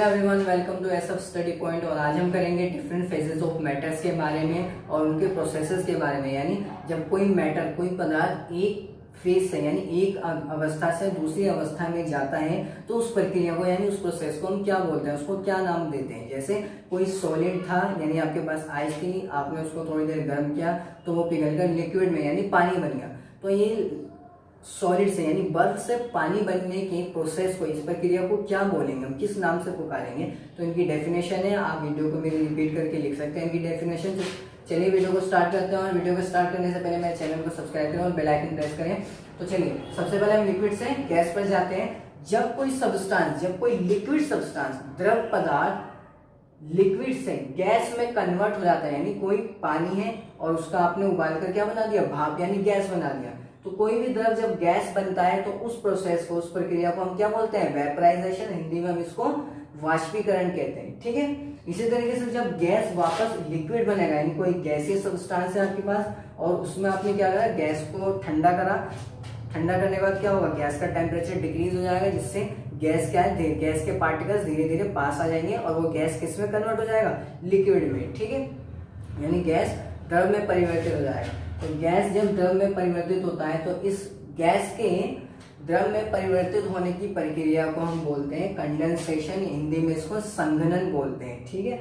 Everyone, welcome to SF study point. और आज हम करेंगे डिफरेंट फेजेस ऑफ मैटर्स के बारे में और उनके प्रोसेसेस के बारे में। यानी जब कोई मैटर, कोई पदार्थ एक फेज से यानी एक अवस्था से दूसरी अवस्था में जाता है तो उस प्रक्रिया को यानी उस प्रोसेस को हम क्या बोलते हैं, उसको क्या नाम देते हैं। जैसे कोई सॉलिड था यानी आपके पास आइस थी, आपने उसको थोड़ी देर गर्म किया तो वो पिघलकर लिक्विड में यानी पानी बन गया। तो ये सॉलिड से यानी बर्फ से पानी बनने के प्रोसेस को, इस प्रक्रिया को क्या बोलेंगे, हम किस नाम से पुकारेंगे। तो इनकी डेफिनेशन है, आप वीडियो को मेरे रिपीट करके लिख सकते हैं इनकी डेफिनेशन। चलिए वीडियो को स्टार्ट करते हैं। और वीडियो को स्टार्ट करने से पहले मेरे चैनल को सब्सक्राइब करें और बेल आइकन प्रेस करें। तो चलिए सबसे पहले हम लिक्विड से गैस पर जाते हैं। जब कोई सब्सटेंस, जब कोई लिक्विड सब्सटेंस, द्रव पदार्थ लिक्विड से गैस में कन्वर्ट हो जाता है, यानी कोई पानी है और उसका आपने उबाल कर क्या बना दिया, भाप यानी गैस बना दिया। तो कोई भी द्रव जब गैस बनता है तो उस प्रोसेस को, उस प्रक्रिया को हम क्या बोलते हैं, वेपराइजेशन। हिंदी में हम इसको वाष्पीकरण कहते हैं। ठीक है, इसी तरीके से जब गैस वापस लिक्विड बनेगा, यानी कोई गैसीय सब्सटेंस है आपके पास और उसमें आपने क्या करा, गैस को ठंडा करा। ठंडा करने के बाद क्या होगा, गैस का टेम्परेचर डिक्रीज हो जाएगा, जिससे गैस क्या है, गैस के पार्टिकल्स धीरे धीरे पास आ जाएंगे और वो गैस किस में कन्वर्ट हो जाएगा, लिक्विड में। ठीक है, यानी गैस द्रव में परिवर्तित हो जाएगा। तो गैस जब द्रव में परिवर्तित होता है तो इस गैस के द्रव में परिवर्तित होने की प्रक्रिया को हम बोलते हैं कंडेंसेशन। हिंदी में इसको संघनन बोलते हैं। ठीक है,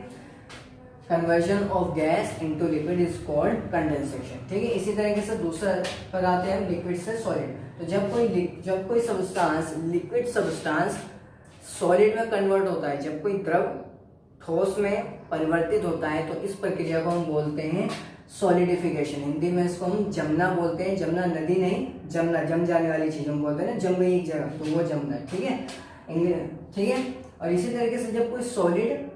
conversion of gas into liquid is called condensation. ठीक है, इसी तरीके से दूसरा पर आते हैं लिक्विड से सॉलिड। तो जब कोई सब्सटेंस, लिक्विड सब्सटेंस सॉलिड में कन्वर्ट होता है, जब कोई द्रव ठोस में परिवर्तित होता है तो इस प्रक्रिया को हम बोलते हैं सॉलिडिफिकेशन। हिंदी में इसको हम जमना बोलते हैं। जमना नदी नहीं, जमना जम जाने वाली चीज हम बोलते हैं ना, जम गई एक जगह तो वो जमना। ठीक है, ठीक है। और इसी तरीके से जब कोई सॉलिड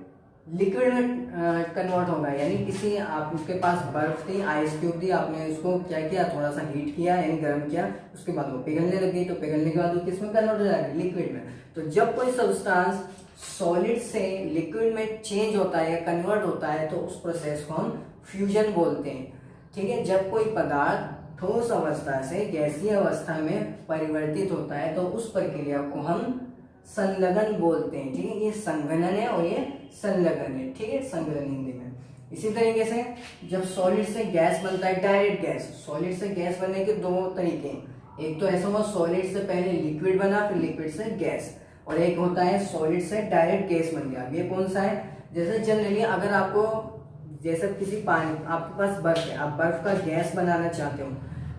लिक्विड में कन्वर्ट होगा, यानी किसी आपके पास बर्फ थी, आइस क्यूब थी, आपने उसको क्या किया, थोड़ा सा हीट किया यानी गर्म किया, उसके बाद वो पिघलने लगी। तो पिघलने के बाद वो किस में कन्वर्ट हो जाएगा, लिक्विड में। तो जब कोई सब्सटेंस सॉलिड से लिक्विड में चेंज होता है या कन्वर्ट होता है तो उस प्रोसेस को हम फ्यूजन बोलते हैं। ठीक है, जब कोई पदार्थ ठोस अवस्था से गैसीय अवस्था में परिवर्तित होता है तो उस प्रक्रिया को हम संलग्न बोलते हैं। ठीक है, ये संघनन है और ये संलग्न है। ठीक है, संघनन हिंदी में। इसी तरीके से जब सॉलिड से गैस बनता है, डायरेक्ट गैस, सॉलिड से गैस बनने के दो तरीके हैं। एक तो ऐसा हुआ सॉलिड से पहले लिक्विड बना, फिर लिक्विड से गैस, और एक होता है सॉलिड से डायरेक्ट गैस बन गया। ये कौन सा है, जैसे जनरली अगर आपको, जैसे किसी पानी, आपके पास बर्फ है, आप बर्फ का गैस बनाना चाहते हो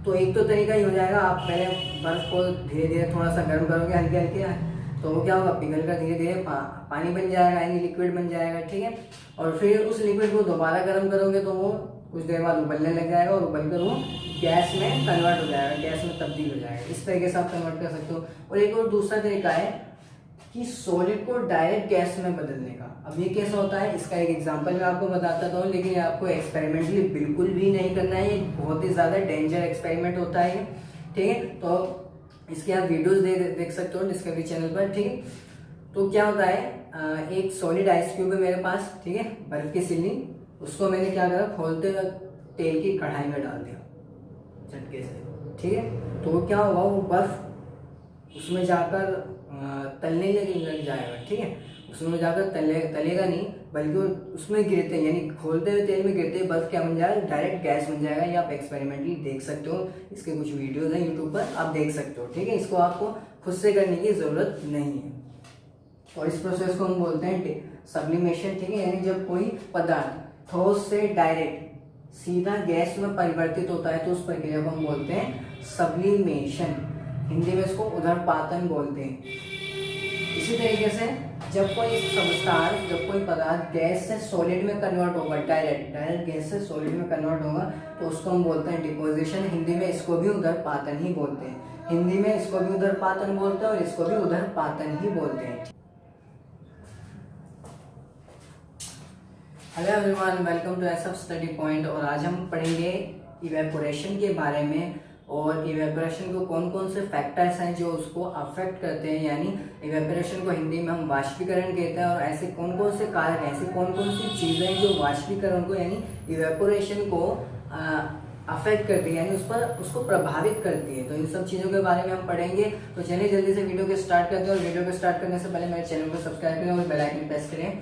तो एक तो तरीका ही हो जाएगा, आप पहले बर्फ को धीरे धीरे थोड़ा सा गर्म करोगे, हल्के हल्के, तो वो क्या होगा, पिघल कर धीरे धीरे पानी बन जाएगा यानी लिक्विड बन जाएगा। ठीक है, और फिर उस लिक्विड को दोबारा गर्म करोगे तो वो कुछ देर बाद उबलने लग जाएगा और उबलकर वो गैस में कन्वर्ट हो जाएगा, गैस में तब्दील हो जाएगा। इस तरीके से आप कन्वर्ट कर सकते हो। और एक और दूसरा तरीका है कि सॉलिड को डायरेक्ट गैस में बदलने का। अब ये कैसा होता है, इसका एक एग्जांपल मैं आपको बताता हूँ, लेकिन ये आपको एक्सपेरिमेंटली बिल्कुल भी नहीं करना है, ये बहुत ही ज्यादा डेंजर एक्सपेरिमेंट होता है। ठीक है, तो इसके आप वीडियोस देख सकते हो डिस्कवरी चैनल पर। ठीक है, तो क्या होता है, एक सॉलिड आइस क्यूब है मेरे पास, ठीक है, बर्फ की सिल्ली, उसको मैंने क्या करा, खोलते तेल की कढ़ाई में डाल दिया झटके से। ठीक है, तो क्या होगा, वो बर्फ उसमें जाकर तलने लग जाएगा। ठीक है, उसमें जाकर तलेगा नहीं, बल्कि उसमें गिरते यानी खोलते हुए तेल में गिरते हुए बर्फ क्या बन जाएगा, डायरेक्ट गैस बन जाएगा। ये आप एक्सपेरिमेंटली देख सकते हो, इसके कुछ वीडियोस हैं यूट्यूब पर, आप देख सकते हो। ठीक है, इसको आपको खुद से करने की जरूरत नहीं है। और इस प्रोसेस को हम बोलते हैं सब्लिमेशन। ठीक है, यानी जब कोई पदार्थ ठोस से डायरेक्ट सीधा गैस में परिवर्तित होता है तो उस प्रक्रिया को हम बोलते हैं सब्लिमेशन। हिंदी में इसको उदरपातन बोलते हैं। इसी तरीके से जब कोई सब्सटेंस, जब कोई पदार्थ गैस से सॉलिड में कन्वर्ट होगा, डायरेक्ट गैस से सॉलिड में कन्वर्ट होगा तो उसको हम बोलते हैं डिपोजिशन। हिंदी में इसको भी उदरपातन ही बोलते हैं। हिंदी में इसको भी उदरपातन बोलते हैं और इसको भी उदरपातन ही बोलते हैं। Hello everyone, welcome to SF study point. और आज हम पढ़ेंगे इवेपोरेशन के बारे में और इवेपोरेशन को कौन कौन से फैक्टर्स हैं जो उसको अफेक्ट करते हैं। यानी इवेपोरेशन को हिंदी में हम वाष्पीकरण कहते हैं और ऐसे कौन कौन से कारक, ऐसी कौन कौन सी चीजें जो वाष्पीकरण को यानी इवेपोरेशन को अफेक्ट करती है, यानी उस पर उसको प्रभावित करती है। तो इन सब चीज़ों के बारे में हम पढ़ेंगे। तो चलिए जल्दी से वीडियो को स्टार्ट करते हैं, और वीडियो को स्टार्ट करने से पहले मेरे चैनल को सब्सक्राइब करें और बेल आइकन प्रेस करें।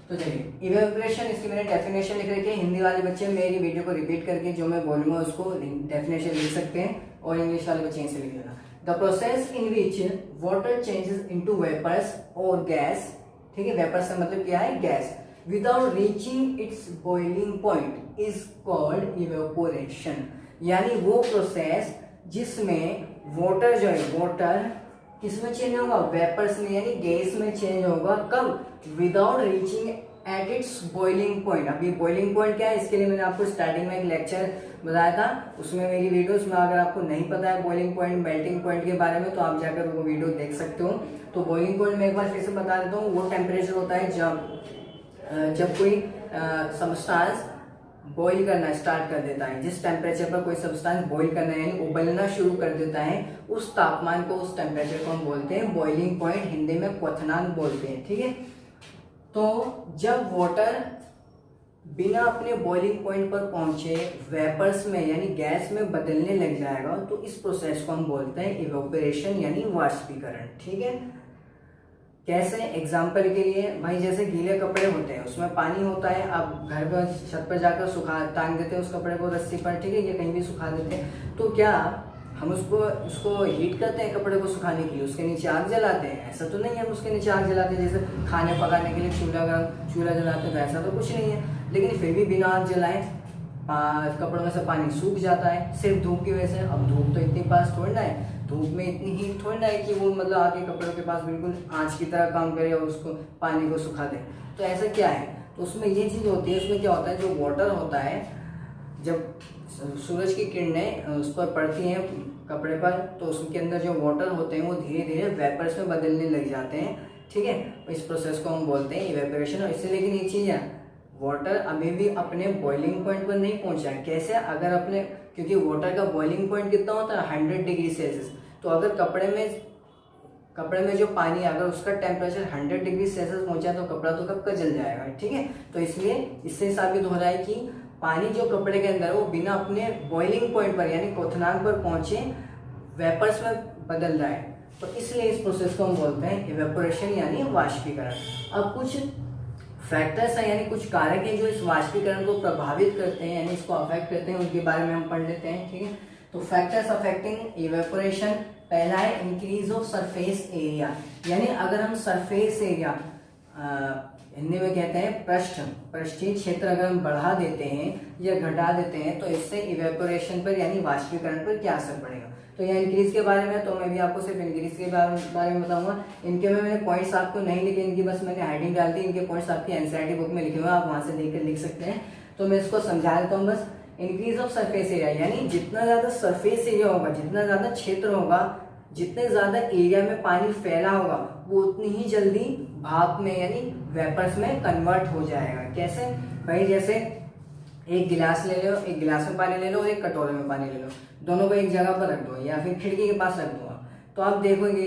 तो चलिए, इवेपोरेशन, इसकी मैंने डेफिनेशन लिख रखी है। हिंदी वाले बच्चे मेरी वीडियो को रिपीट करके जो मैं बोलूँगा उसको डेफिनेशन लिख सकते हैं, और इंग्लिश वाले बच्चे इसे लिख लेना। The process in which water changes into vapours और गैस, ठीक है, वेपर्स का मतलब क्या है, gas, without reaching its boiling point is called evaporation. यानी वो प्रोसेस जिसमें वाटर जो है, वाटर किसमें चेंज होगा, वेपर्स में यानी गैस में चेंज होगा। कब, without reaching at its boiling point. अब ये बॉइलिंग पॉइंट क्या है, इसके लिए मैंने आपको स्टार्टिंग में एक लेक्चर बताया था, उसमें मेरी वीडियोस में अगर आपको नहीं पता है बॉइलिंग पॉइंट, मेल्टिंग पॉइंट के बारे में, तो आप जाकर वो वीडियो देख सकते हो। तो बॉइलिंग पॉइंट में एक बार फिर से बता देता हूँ, वो टेम्परेचर होता है जब कोई सब्सटेंस बॉईल करना स्टार्ट कर देता है। जिस टेम्परेचर पर कोई सब्सटेंस बॉईल करना है यानी उबलना शुरू कर देता है, उस तापमान को, उस टेम्परेचर को हम बोलते हैं बॉइलिंग पॉइंट, हिंदी में क्वथनांक बोलते हैं, ठीक है। तो जब वाटर बिना अपने बॉइलिंग पॉइंट पर पहुंचे वेपर्स में यानी गैस में बदलने लग जाएगा, तो इस प्रोसेस को हम बोलते हैं इवेपोरेशन यानी वाष्पीकरण, ठीक है। कैसे, एग्जाम्पल के लिए भाई, जैसे गीले कपड़े होते हैं उसमें पानी होता है, आप घर पर छत पर जाकर सुखा टांग देते हैं उस कपड़े को रस्सी पर, ठीक है, या कहीं भी सुखा देते हैं। तो क्या हम उसको हीट करते हैं कपड़े को सुखाने के लिए, उसके नीचे आग जलाते हैं? ऐसा तो नहीं है हम उसके नीचे आग जलाते हैं, जैसे खाने पकाने के लिए चूल्हा जलाते हैं, तो ऐसा तो कुछ नहीं है। लेकिन फिर भी बिना आग जलाए कपड़ों में से पानी सूख जाता है, सिर्फ धूप की वजह से। अब धूप तो इतनी पास थोड़ी ना है, धूप में इतनी हीट थोड़ी ना है कि वो मतलब आके कपड़ों के पास बिल्कुल आंच की तरह काम करे और उसको पानी को सुखा दे। तो ऐसा क्या है, तो उसमें ये चीज़ होती है, उसमें क्या होता है, जो वाटर होता है, जब सूरज की किरणें उस पर पड़ती हैं कपड़े पर, तो उसके अंदर जो वाटर होते हैं वो धीरे धीरे वेपर्स में बदलने लग जाते हैं, ठीक है। इस प्रोसेस को हम बोलते हैं इवेपोरेशन। और इससे लेकिन एक चीज़ है, वाटर अभी भी अपने बॉइलिंग पॉइंट पर नहीं पहुंचा है। कैसे, अगर अपने, क्योंकि वाटर का बॉइलिंग पॉइंट कितना होता है, 100 डिग्री सेल्सियस। तो अगर कपड़े में जो पानी, अगर उसका टेम्परेचर 100 डिग्री सेल्सियस पहुंचा तो कपड़ा तो कब का जल जाएगा, ठीक है। तो इसलिए इससे साबित हो रहा है कि पानी जो कपड़े के अंदर वो बिना अपने बॉइलिंग पॉइंट पर यानी क्वथनांक पर पहुंचे वेपर्स में बदल रहा है। तो इसलिए इस प्रोसेस को हम बोलते हैं इवेपोरेशन यानी वाष्पीकरण। अब कुछ फैक्टर्स हैं यानी कुछ कारक हैं जो इस वाष्पीकरण को प्रभावित करते हैं यानी इसको अफेक्ट करते हैं, उनके बारे में हम पढ़ लेते हैं, ठीक है। तो फैक्टर्स अफेक्टिंग इवेपोरेशन, पहला है इंक्रीज ऑफ सरफेस एरिया। यानी अगर हम सरफेस एरिया, हिंदी में कहते हैं पृष्ठीय क्षेत्र, अगर हम बढ़ा देते हैं या घटा देते हैं, तो इससे इवेपोरेशन पर यानी वाष्पीकरण पर क्या असर पड़ेगा। तो यह इंक्रीज के बारे में, तो मैं भी आपको सिर्फ इंक्रीज के बारे में बताऊंगा। इनके में मैंने पॉइंट्स आपको नहीं लिखे, इनकी बस मैंने हेडिंग डाल दी, इनके पॉइंट्स आपकी एनसीईआरटी बुक में लिखे हुए हैं, आप वहां से देखकर लिख सकते हैं। तो मैं इसको समझा देता हूँ बस। इंक्रीज ऑफ सरफेस एरिया यानी जितना ज्यादा सरफेस एरिया होगा, जितना ज्यादा क्षेत्र होगा, जितने ज्यादा एरिया में पानी फैला होगा, वो उतनी ही जल्दी भाप में यानी वेपर्स में कन्वर्ट हो जाएगा। कैसे भाई, जैसे एक गिलास ले लो, एक गिलास में पानी ले लो और एक कटोरे में पानी ले लो, दोनों को एक जगह पर रख दो या फिर खिड़की के पास रख दो, तो आप देखोगे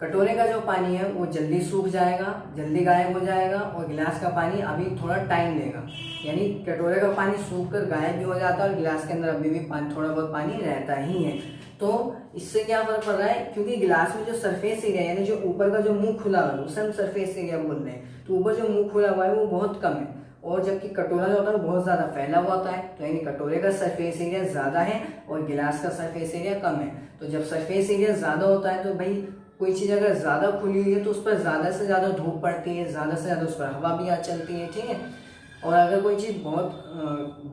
कटोरे का जो पानी है वो जल्दी सूख जाएगा, जल्दी गायब हो जाएगा, और गिलास का पानी अभी थोड़ा टाइम लेगा। यानी कटोरे का पानी सूख कर गायब भी हो जाता है और गिलास के अंदर अभी भी थोड़ा बहुत पानी रहता ही है। तो इससे क्या फर्क पड़ रहा है, क्योंकि गिलास में जो सरफेस एरिया यानी जो ऊपर का जो मुंह खुला हुआ है उसे हम सरफेस एरिया बोल रहे हैं, तो ऊपर जो मुंह खुला हुआ है वो बहुत कम है, और जबकि कटोरा जो होता है वो बहुत ज्यादा फैला हुआ होता है। तो यानी कटोरे का सरफेस एरिया ज्यादा है और गिलास का सरफेस एरिया कम है। तो जब सरफेस एरिया ज्यादा होता है तो भाई कोई चीज अगर ज्यादा खुली हुई है तो उस पर ज्यादा से ज्यादा धूप पड़ती है, ज्यादा से ज्यादा उस पर हवा भी आ चलती है, ठीक है। और अगर कोई चीज बहुत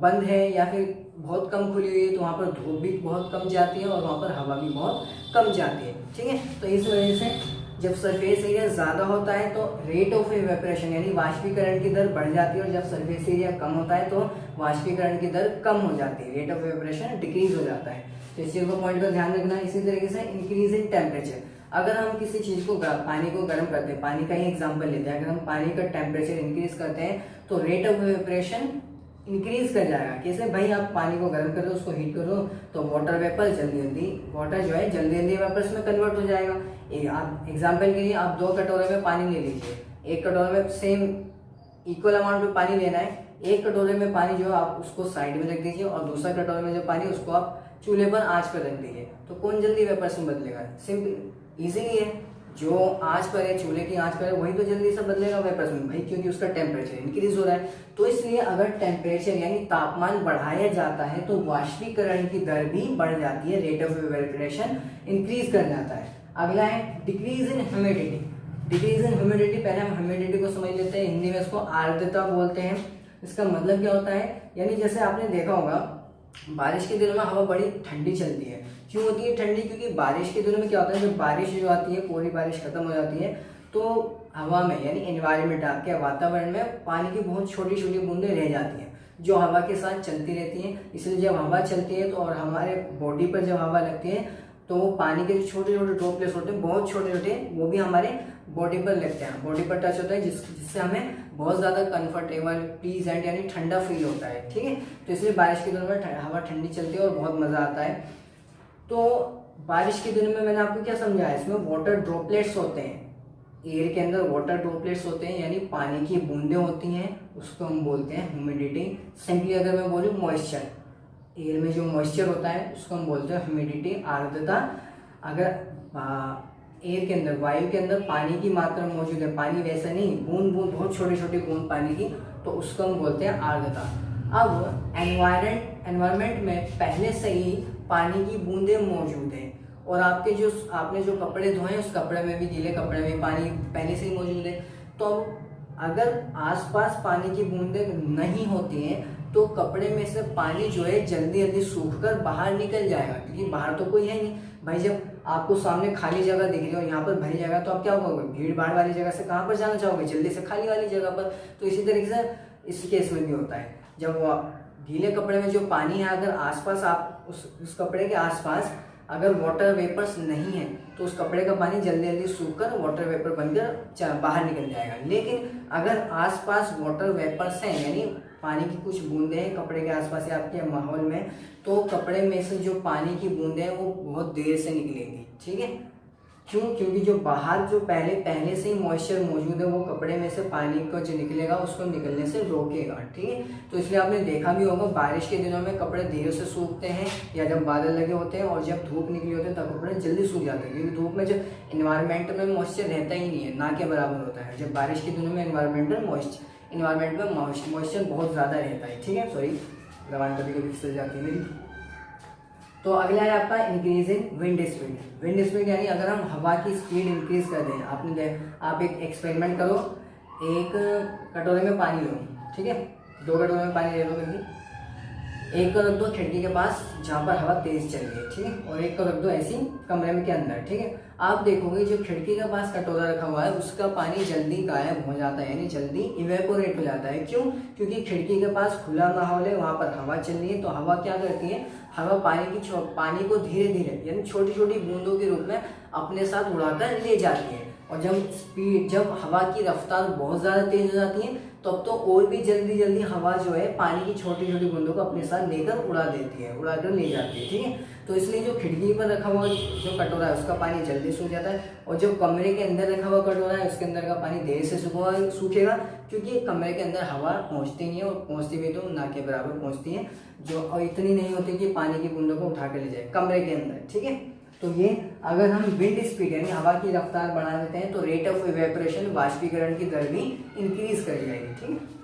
बंद है या फिर बहुत कम खुली हुई है तो वहाँ पर धूप भी बहुत कम जाती है और वहाँ पर हवा भी बहुत कम जाती है, ठीक है। तो इस वजह से जब सरफेस एरिया ज्यादा होता है तो रेट ऑफ इवेपोरेशन यानी वाष्पीकरण की दर बढ़ जाती है, और जब सरफेस एरिया कम होता है तो वाष्पीकरण की दर कम हो जाती है, रेट ऑफ इवेपोरेशन डिक्रीज हो जाता है। तो इस चीज को पॉइंट का ध्यान रखना। इसी तरीके से इंक्रीज इन टेम्परेचर, अगर हम किसी चीज को पानी को गर्म करते हैं, पानी का ही एग्जांपल लेते हैं, अगर हम पानी का टेम्परेचर इंक्रीज करते हैं तो रेट ऑफ इवेपोरेशन इंक्रीज कर जाएगा। कैसे भाई, आप पानी को गर्म कर दो, उसको हीट करो तो वाटर वेपर वाटर जो है जल्दी जल्दी वेपर्स में कन्वर्ट हो जाएगा। आप एग्जांपल के लिए आप 2 कटोरे में पानी ले लीजिए, एक कटोरे में सेम इक्वल अमाउंट में पानी लेना है, एक कटोरे में पानी जो है आप उसको साइड में रख दीजिए और दूसरा कटोरे में जो पानी उसको आप चूल्हे पर आंच पर रख दीजिए। तो कौन जल्दी वेपर्स में बदलेगा? सिंपल इजीली है, जो आंच पर है, चूल्हे की आंच पर है, वही तो जल्दी से बदलेगा वेपर्स में भाई, क्योंकि उसका टेम्परेचर इंक्रीज हो रहा है। तो इसलिए अगर टेम्परेचर यानी तापमान बढ़ाया जाता है तो वाष्पीकरण की दर भी बढ़ जाती है, रेट ऑफ इवेपोरेशन इंक्रीज कर जाता है। अगला है decrease in humidity. Decrease in humidity, पहले हम ह्यूमिडिटी को समझ लेते हैं। हिंदी में इसको आर्द्रता बोलते हैं। इसका मतलब क्या होता है, यानी जैसे आपने देखा होगा बारिश के दिनों में हवा बड़ी ठंडी चलती है। क्यों होती है ठंडी? क्योंकि बारिश के दिनों में क्या होता है, जब बारिश जो आती है, पूरी बारिश खत्म हो जाती है, तो हवा में यानी एनवायरमेंट, आपके वातावरण में पानी की बहुत छोटी छोटी बूंदें रह जाती हैं जो हवा के साथ चलती रहती हैं। इसलिए जब हवा चलती है तो और हमारे बॉडी पर जब हवा लगती है तो वो पानी के जो छोटे छोटे ड्रॉपलेट्स होते हैं, बहुत छोटे छोटे, वो भी हमारे बॉडी पर लगते हैं, बॉडी पर टच होता है, जिससे हमें बहुत ज़्यादा कंफर्टेबल, प्लीजेंट यानी ठंडा फील होता है। ठीक है, तो इसलिए बारिश के दिनों में हवा ठंडी चलती है और बहुत मज़ा आता है। तो बारिश के दिनों में मैंने आपको क्या समझाया, इसमें वाटर ड्रॉपलेट्स होते हैं, एयर के अंदर वाटर ड्रॉपलेट्स होते हैं, यानी पानी की बूंदें होती हैं, उसको हम बोलते हैं ह्यूमिडिटी। सिंपली अगर मैं बोलूँ मॉइस्चर, एयर में जो मॉइस्चर होता है उसको हम बोलते हैं ह्यूमिडिटी, आर्द्रता। अगर एयर के अंदर, वायु के अंदर पानी की मात्रा मौजूद है, पानी वैसा नहीं, बूंद बूंद, बहुत छोटी छोटी बूंद पानी की, तो उसको हम बोलते हैं आर्द्रता। अब एनवायरमेंट में पहले से ही पानी की बूंदें मौजूद हैं और आपने जो कपड़े धोए उस कपड़े में भी, गीले कपड़े में पानी पहले से ही मौजूद है। तो अगर आसपास पानी की बूंदें नहीं होती हैं तो कपड़े में से पानी जो है जल्दी जल्दी सूखकर बाहर निकल जाएगा, क्योंकि बाहर तो कोई है नहीं भाई। जब आपको सामने खाली जगह दिख रही है और यहाँ पर भरी जगह, तो आप क्या करोगे, भीड़ भाड़ वाली जगह से कहाँ पर जाना चाहोगे, जल्दी से खाली वाली जगह पर। तो इसी तरीके से इस केस में भी होता है, जब गीले कपड़े में जो पानी है, अगर आसपास आप उस कपड़े के आसपास अगर वाटर वेपर्स नहीं है तो उस कपड़े का पानी जल्दी जल्दी सूखकर वाटर वेपर बनकर बाहर निकल जाएगा। लेकिन अगर आसपास वाटर वेपर्स हैं, यानी पानी की कुछ बूंदें हैं कपड़े के आसपास या आपके माहौल में, तो कपड़े में से जो पानी की बूंदें हैं वो बहुत देर से निकलेंगी। ठीक है, क्यों? क्योंकि जो बाहर जो पहले से ही मॉइस्चर मौजूद है, वो कपड़े में से पानी को जो निकलेगा उसको निकलने से रोकेगा। ठीक है, तो इसलिए आपने देखा भी होगा बारिश के दिनों में कपड़े देर से सूखते हैं, या जब बादल लगे होते हैं और जब धूप निकली होती है तब कपड़े जल्दी सूख जाते हैं, क्योंकि धूप में जो इन्वायरमेंट में मॉइस्चर रहता ही नहीं है, ना के बराबर होता है। जब बारिश के दिनों में इन्वायरमेंट में मॉइस्चर बहुत ज़्यादा रहता है। ठीक है, सॉरी जबान कभी कभी फिसल जाती है मेरी। तो अगला है आपका increase in wind speed. Wind speed यानी अगर हम हवा की स्पीड इंक्रीज कर दें, आप एक एक्सपेरिमेंट करो, एक कटोरे में पानी लो, ठीक है, 2 कटोरे में पानी ले लो करके, एक को रख दो खिड़की के पास जहाँ पर हवा तेज चल रही है, ठीक है, और एक को रख दो ऐसी कमरे के अंदर। ठीक है, आप देखोगे जो खिड़की के पास कटोरा रखा हुआ है उसका पानी जल्दी गायब हो जाता है, यानी जल्दी इवेपोरेट हो जाता है। क्यों? क्योंकि खिड़की के पास खुला माहौल है, वहाँ पर हवा चल रही है, तो हवा क्या करती है, हवा पानी को धीरे धीरे यानी छोटी छोटी बूंदों के रूप में अपने साथ उड़ाकर ले जाती है। और जब हवा की रफ्तार बहुत ज़्यादा तेज हो जाती है तब तो और भी जल्दी जल्दी हवा जो है पानी की छोटी छोटी बूंदों को अपने साथ लेकर उड़ाकर ले जाती है। ठीक है, तो इसलिए जो खिड़की पर रखा हुआ जो कटोरा है उसका पानी जल्दी सूख जाता है, और जो कमरे के अंदर रखा हुआ कटोरा है उसके अंदर का पानी देर से सूखेगा, क्योंकि कमरे के अंदर हवा पहुँचती नहीं है, और पहुँचती भी तो ना के बराबर पहुँचती है, जो और इतनी नहीं होती कि पानी की बूंदों को उठा कर ले जाए कमरे के अंदर। ठीक है, तो ये अगर हम विंड स्पीड यानी हवा की रफ्तार बढ़ा देते हैं तो रेट ऑफ इवेपोरेशन, वाष्पीकरण की दर भी इंक्रीज कर जाएगी। ठीक है।